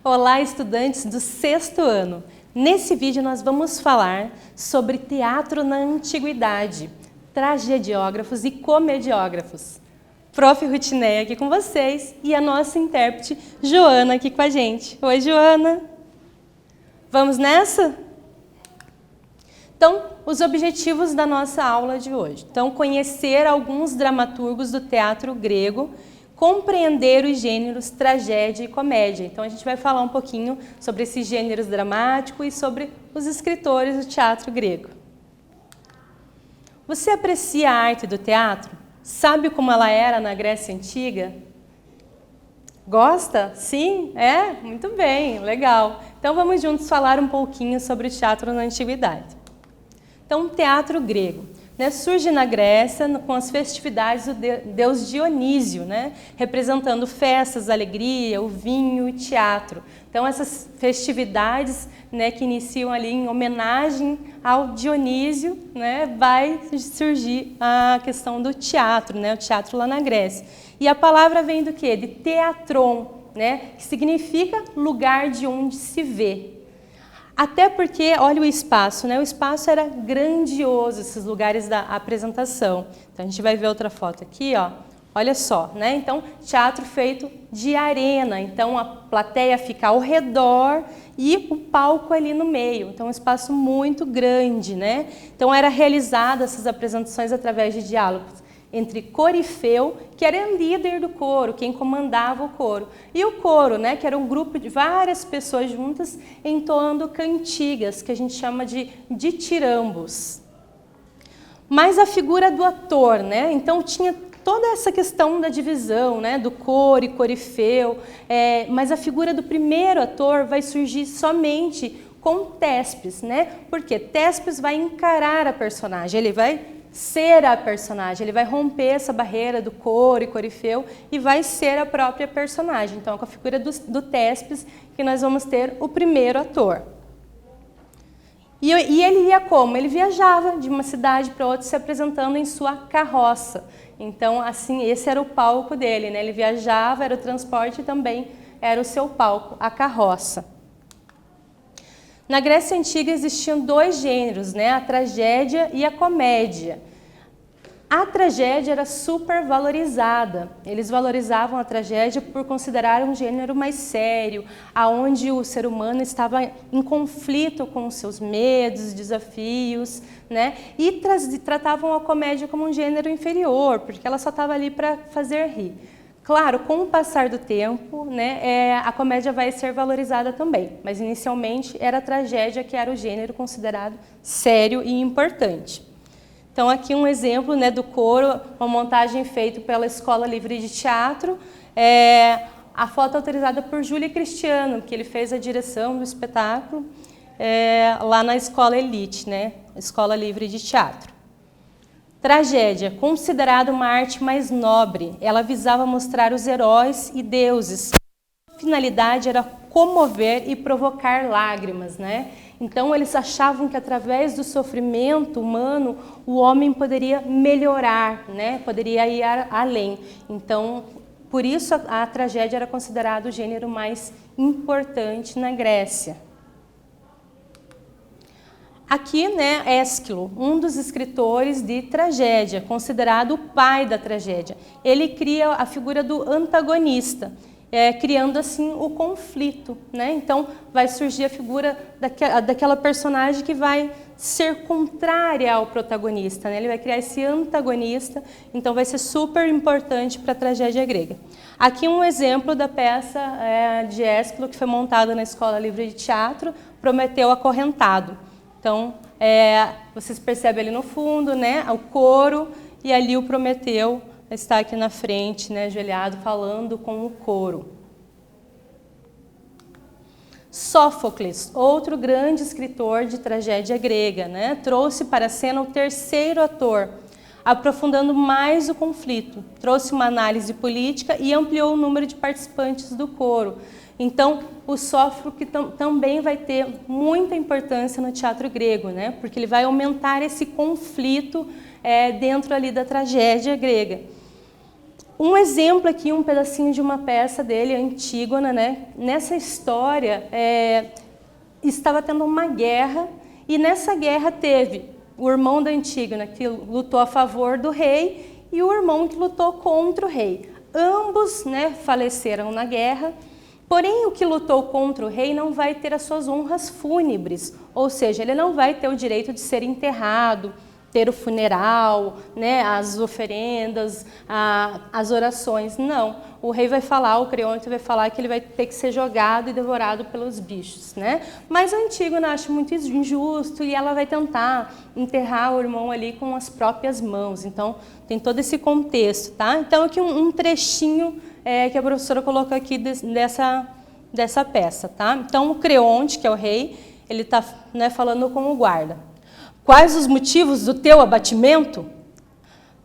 Olá, estudantes do 6º ano! Nesse vídeo nós vamos falar sobre teatro na antiguidade, tragediógrafos e comediógrafos. Prof. Rutineia aqui com vocês e a nossa intérprete Joana aqui com a gente. Oi, Joana! Vamos nessa? Então, os objetivos da nossa aula de hoje. Então, conhecer alguns dramaturgos do teatro grego, compreender os gêneros tragédia e comédia. Então, a gente vai falar um pouquinho sobre esses gêneros dramáticos e sobre os escritores do teatro grego. Você aprecia a arte do teatro? Sabe como ela era na Grécia Antiga? Gosta? Sim? É? Muito bem, legal. Então, vamos juntos falar um pouquinho sobre o teatro na Antiguidade. Então, o teatro grego, né, surge na Grécia com as festividades do deus Dionísio, né, representando festas, alegria, o vinho e teatro. Então, essas festividades, né, que iniciam ali em homenagem ao Dionísio, né, vai surgir a questão do teatro, né, o teatro lá na Grécia. E a palavra vem do quê? De teatron, né, que significa lugar de onde se vê. Até porque, olha o espaço, né? O espaço era grandioso, esses lugares da apresentação. Então, a gente vai ver outra foto aqui, ó. Olha só, né? Então, teatro feito de arena. Então, a plateia fica ao redor e o palco ali no meio. Então, um espaço muito grande, né? Então, era realizada essas apresentações através de diálogos entre corifeu, que era o líder do coro, quem comandava o coro, e o coro, né, que era um grupo de várias pessoas juntas entoando cantigas, que a gente chama de ditirambos. Mas a figura do ator, né, então tinha toda essa questão da divisão, né, do coro e corifeu, mas a figura do primeiro ator vai surgir somente com Téspis, né, porque Téspis vai encarar a personagem, ele vai ser a personagem, ele vai romper essa barreira do coro e corifeu e vai ser a própria personagem. Então, é com a figura do Téspis que nós vamos ter o primeiro ator. E ele ia como? Ele viajava de uma cidade para outra se apresentando em sua carroça. Então, assim, esse era o palco dele, né? Ele viajava, era o transporte e também era o seu palco, a carroça. Na Grécia Antiga existiam dois gêneros, né? A tragédia e a comédia. A tragédia era super valorizada. Eles valorizavam a tragédia por considerar um gênero mais sério, aonde o ser humano estava em conflito com os seus medos, desafios, né? E tratavam a comédia como um gênero inferior, porque ela só estava ali para fazer rir. Claro, com o passar do tempo, né, a comédia vai ser valorizada também, mas inicialmente era a tragédia que era o gênero considerado sério e importante. Então, aqui um exemplo, né, do coro, uma montagem feita pela Escola Livre de Teatro, a foto autorizada por Júlio Cristiano, que ele fez a direção do espetáculo lá na Escola Elite, né, Escola Livre de Teatro. Tragédia, considerada uma arte mais nobre, ela visava mostrar os heróis e deuses. A finalidade era comover e provocar lágrimas, né? Então, eles achavam que através do sofrimento humano, o homem poderia melhorar, né? Poderia ir além. Então, por isso a tragédia era considerada o gênero mais importante na Grécia. Aqui, né, Ésquilo, um dos escritores de tragédia, considerado o pai da tragédia. Ele cria a figura do antagonista, criando assim o conflito, né? Então, vai surgir a figura daquela personagem que vai ser contrária ao protagonista, né? Ele vai criar esse antagonista, então vai ser super importante para a tragédia grega. Aqui um exemplo da peça de Ésquilo, que foi montada na Escola Livre de Teatro, Prometeu Acorrentado. Então, vocês percebem ali no fundo, né, o coro, e ali o Prometeu está aqui na frente, né, ajoelhado, falando com o coro. Sófocles, outro grande escritor de tragédia grega, né, trouxe para a cena o terceiro ator, aprofundando mais o conflito, trouxe uma análise política e ampliou o número de participantes do coro. Então, o Sófocles também vai ter muita importância no teatro grego, né? Porque ele vai aumentar esse conflito dentro ali da tragédia grega. Um exemplo aqui, um pedacinho de uma peça dele, Antígona, né? Nessa história, estava tendo uma guerra, e nessa guerra teve o irmão da Antígona, que lutou a favor do rei, e o irmão que lutou contra o rei. Ambos, né, faleceram na guerra, porém o que lutou contra o rei não vai ter as suas honras fúnebres, ou seja, ele não vai ter o direito de ser enterrado, ter o funeral, né, as oferendas, as orações. Não, o rei vai falar, o Creonte vai falar que ele vai ter que ser jogado e devorado pelos bichos, né? Mas a Antígona acha muito injusto e ela vai tentar enterrar o irmão ali com as próprias mãos. Então, tem todo esse contexto, tá? Então, aqui um trechinho que a professora colocou aqui dessa peça, tá? Então, o Creonte, que é o rei, ele está, né, falando com o guarda. Quais os motivos do teu abatimento?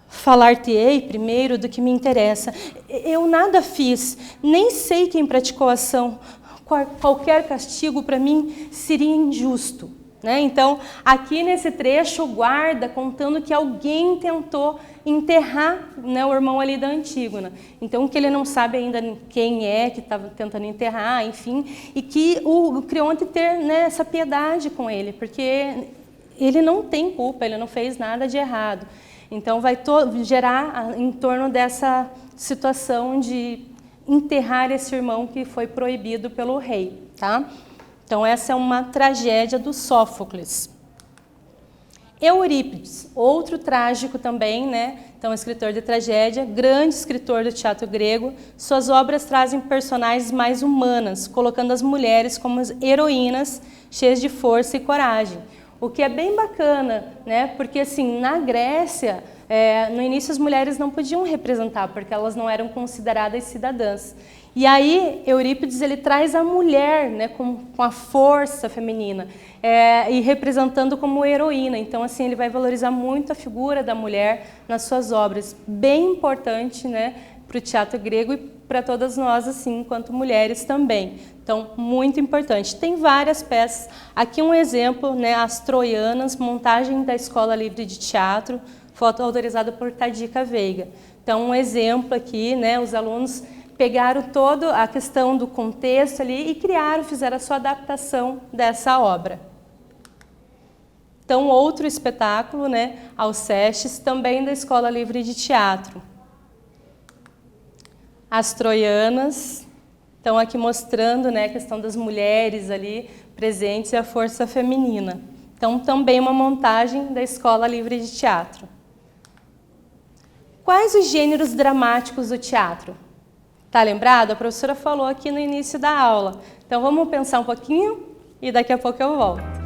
Falar-te-ei primeiro do que me interessa. Eu nada fiz, nem sei quem praticou a ação. Qualquer castigo para mim seria injusto. Né? Então, aqui nesse trecho, o guarda contando que alguém tentou enterrar, né, o irmão ali da Antígona. Então, que ele não sabe ainda quem é que estava tentando enterrar, enfim, e que o Creonte ter, né, essa piedade com ele, porque ele não tem culpa, ele não fez nada de errado. Então, vai gerar em torno dessa situação de enterrar esse irmão que foi proibido pelo rei. Tá? Então, essa é uma tragédia do Sófocles. Eurípides, outro trágico também, né? Então, escritor de tragédia, grande escritor do teatro grego. Suas obras trazem personagens mais humanas, colocando as mulheres como heroínas, cheias de força e coragem. O que é bem bacana, né? Porque assim, na Grécia, no início as mulheres não podiam representar, porque elas não eram consideradas cidadãs. E aí, Eurípides, ele traz a mulher, né, com a força feminina, e representando como heroína. Então, assim, ele vai valorizar muito a figura da mulher nas suas obras. Bem importante, né, para o teatro grego e para todas nós, assim, enquanto mulheres também. Então, muito importante. Tem várias peças. Aqui um exemplo, né, As Troianas, montagem da Escola Livre de Teatro, foto autorizada por Tadica Veiga. Então, um exemplo aqui, né, os alunos pegaram toda a questão do contexto ali e fizeram a sua adaptação dessa obra. Então, outro espetáculo, né, Alcestes, também da Escola Livre de Teatro. As Troianas, estão aqui mostrando, né, a questão das mulheres ali presentes e a força feminina. Então, também uma montagem da Escola Livre de Teatro. Quais os gêneros dramáticos do teatro? Tá lembrado? A professora falou aqui no início da aula. Então, vamos pensar um pouquinho e daqui a pouco eu volto.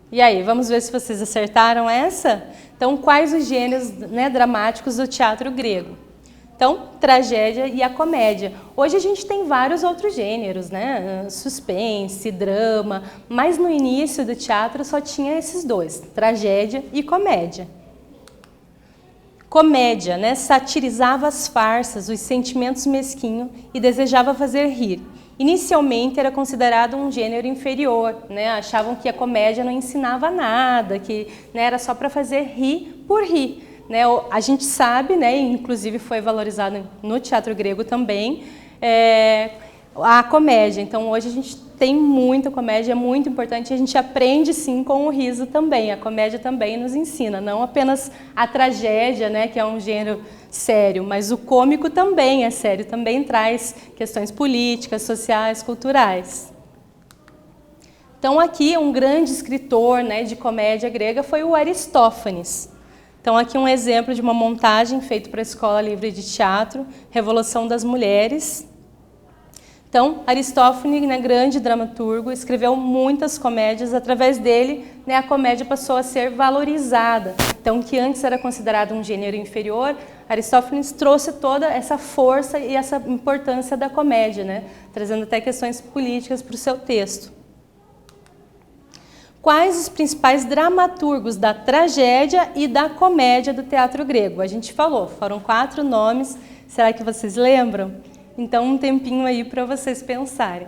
E aí, vamos ver se vocês acertaram essa? Então, quais os gêneros, né, dramáticos do teatro grego? Então, tragédia e a comédia. Hoje a gente tem vários outros gêneros, né? Suspense, drama, mas no início do teatro só tinha esses dois, tragédia e comédia. Comédia, né? Satirizava as farsas, os sentimentos mesquinhos e desejava fazer rir. Inicialmente era considerado um gênero inferior, né? Achavam que a comédia não ensinava nada, que, né, era só para fazer rir por rir. Né? A gente sabe, né, inclusive foi valorizado no teatro grego também, a comédia. Então hoje a gente tem muita comédia, é muito importante, a gente aprende sim com o riso também. A comédia também nos ensina, não apenas a tragédia, né, que é um gênero sério, mas o cômico também é sério, também traz questões políticas, sociais, culturais. Então aqui um grande escritor, né, de comédia grega foi o Aristófanes. Então aqui um exemplo de uma montagem feita para a Escola Livre de Teatro, Revolução das Mulheres. Então, Aristófanes, né, grande dramaturgo, escreveu muitas comédias. Através dele, né, a comédia passou a ser valorizada. Então, que antes era considerado um gênero inferior, Aristófanes trouxe toda essa força e essa importância da comédia, né, trazendo até questões políticas para o seu texto. Quais os principais dramaturgos da tragédia e da comédia do teatro grego? A gente falou, foram 4 nomes. Será que vocês lembram? Então, um tempinho aí para vocês pensarem.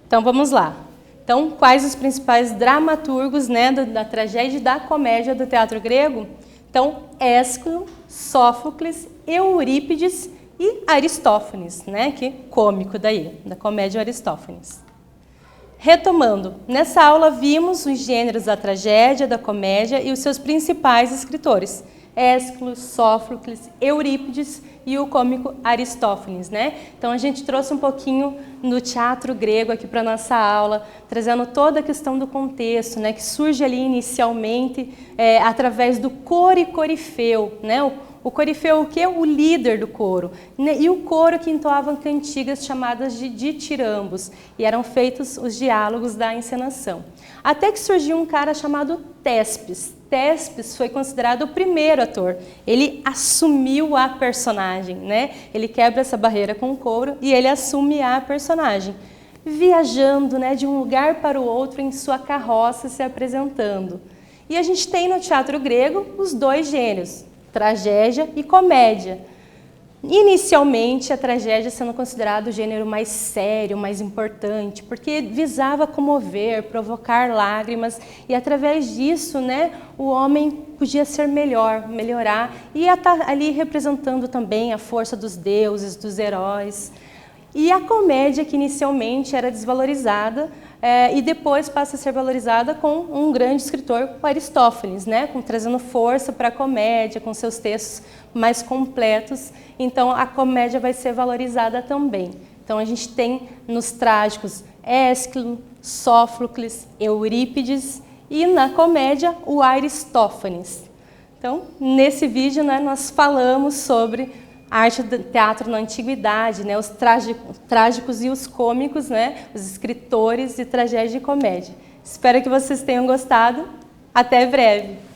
Então, vamos lá. Então, quais os principais dramaturgos, né, da tragédia e da comédia do teatro grego? Então, Ésquilo, Sófocles, Eurípides e Aristófanes, né, que cômico daí, da comédia Aristófanes. Retomando, nessa aula vimos os gêneros da tragédia, da comédia e os seus principais escritores, Ésquilo, Sófocles, Eurípides e o cômico Aristófanes, né? Então a gente trouxe um pouquinho no teatro grego aqui para nossa aula, trazendo toda a questão do contexto, né, que surge ali inicialmente através do coro e corifeu, né? O corifeu, o que é o líder do coro, né? E o coro que entoavam cantigas chamadas de ditirambos, e eram feitos os diálogos da encenação. Até que surgiu um cara chamado Tespes. Tespes foi considerado o primeiro ator. Ele assumiu a personagem, né? Ele quebra essa barreira com o coro e ele assume a personagem, viajando, né, de um lugar para o outro em sua carroça se apresentando. E a gente tem no teatro grego os dois gêneros, tragédia e comédia. Inicialmente, a tragédia sendo considerado o gênero mais sério, mais importante, porque visava comover, provocar lágrimas, e através disso, né, o homem podia ser melhorar, e ia estar ali representando também a força dos deuses, dos heróis. E a comédia, que inicialmente era desvalorizada, e depois passa a ser valorizada com um grande escritor, o Aristófanes, né? Trazendo força para a comédia, com seus textos mais completos. Então, a comédia vai ser valorizada também. Então, a gente tem nos trágicos Ésquilo, Sófocles, Eurípides e na comédia o Aristófanes. Então, nesse vídeo, né, nós falamos sobre a arte do teatro na antiguidade, né, os trágicos e os cômicos, né, os escritores de tragédia e comédia. Espero que vocês tenham gostado. Até breve!